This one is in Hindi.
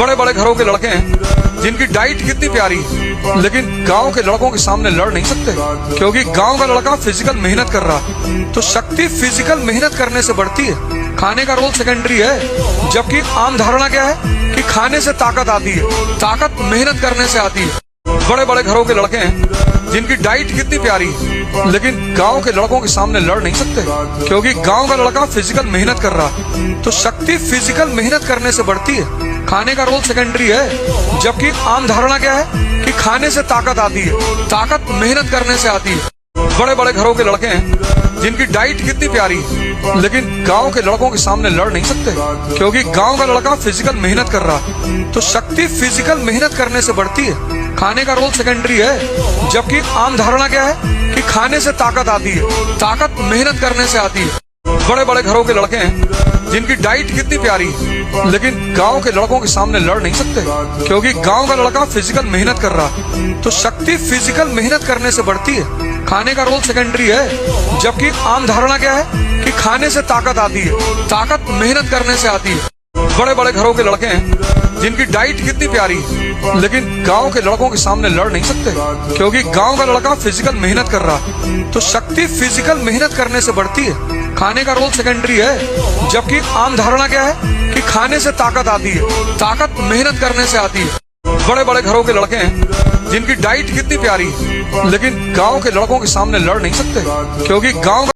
बड़े बड़े घरों के लड़के हैं जिनकी डाइट कितनी प्यारी, लेकिन गांव के लड़कों के सामने लड़ नहीं सकते, क्योंकि गांव का लड़का फिजिकल मेहनत कर रहा है तो शक्ति फिजिकल मेहनत करने से बढ़ती है। खाने का रोल सेकेंडरी है, जबकि आम धारणा क्या है कि खाने से ताकत आती है, ताकत मेहनत करने से आती है। बड़े बड़े घरों के लड़के हैं जिनकी डाइट कितनी प्यारी, लेकिन गांव के लड़कों के सामने लड़ नहीं सकते, क्योंकि गांव का लड़का फिजिकल मेहनत कर रहा है तो शक्ति फिजिकल मेहनत करने से बढ़ती है। खाने का रोल सेकेंडरी है, जबकि आम धारणा क्या है कि खाने से ताकत आती है, ताकत मेहनत करने से आती है। बड़े बड़े घरों के लड़के हैं जिनकी डाइट कितनी प्यारी, लेकिन गांव के लड़कों के सामने लड़ नहीं सकते, क्योंकि गांव का लड़का फिजिकल मेहनत कर रहा है तो शक्ति फिजिकल मेहनत करने से बढ़ती है। खाने का रोल सेकेंडरी है, जबकि आम धारणा क्या है कि खाने से ताकत आती है, ताकत मेहनत करने से आती है। बड़े बड़े घरों के लड़के हैं जिनकी डाइट कितनी प्यारी, लेकिन गांव के लड़कों के सामने लड़ नहीं सकते, क्योंकि गांव का लड़का फिजिकल मेहनत कर रहा है तो शक्ति फिजिकल मेहनत करने से बढ़ती है। खाने का रोल सेकेंडरी है, जबकि आम धारणा क्या है कि खाने से ताकत आती है, ताकत मेहनत करने से आती है। बड़े बड़े घरों के लड़के हैं जिनकी डाइट कितनी प्यारी, लेकिन गांव के लड़कों के सामने लड़ नहीं सकते, क्योंकि गांव का लड़का फिजिकल मेहनत कर रहा है तो शक्ति फिजिकल मेहनत करने से बढ़ती है। खाने का रोल सेकेंडरी है, जबकि आम धारणा क्या है कि खाने से ताकत आती है, ताकत मेहनत करने से आती है। बड़े बड़े घरों के लड़के हैं जिनकी डाइट कितनी प्यारी, लेकिन गांव के लड़कों के सामने लड़ नहीं सकते, क्योंकि गांव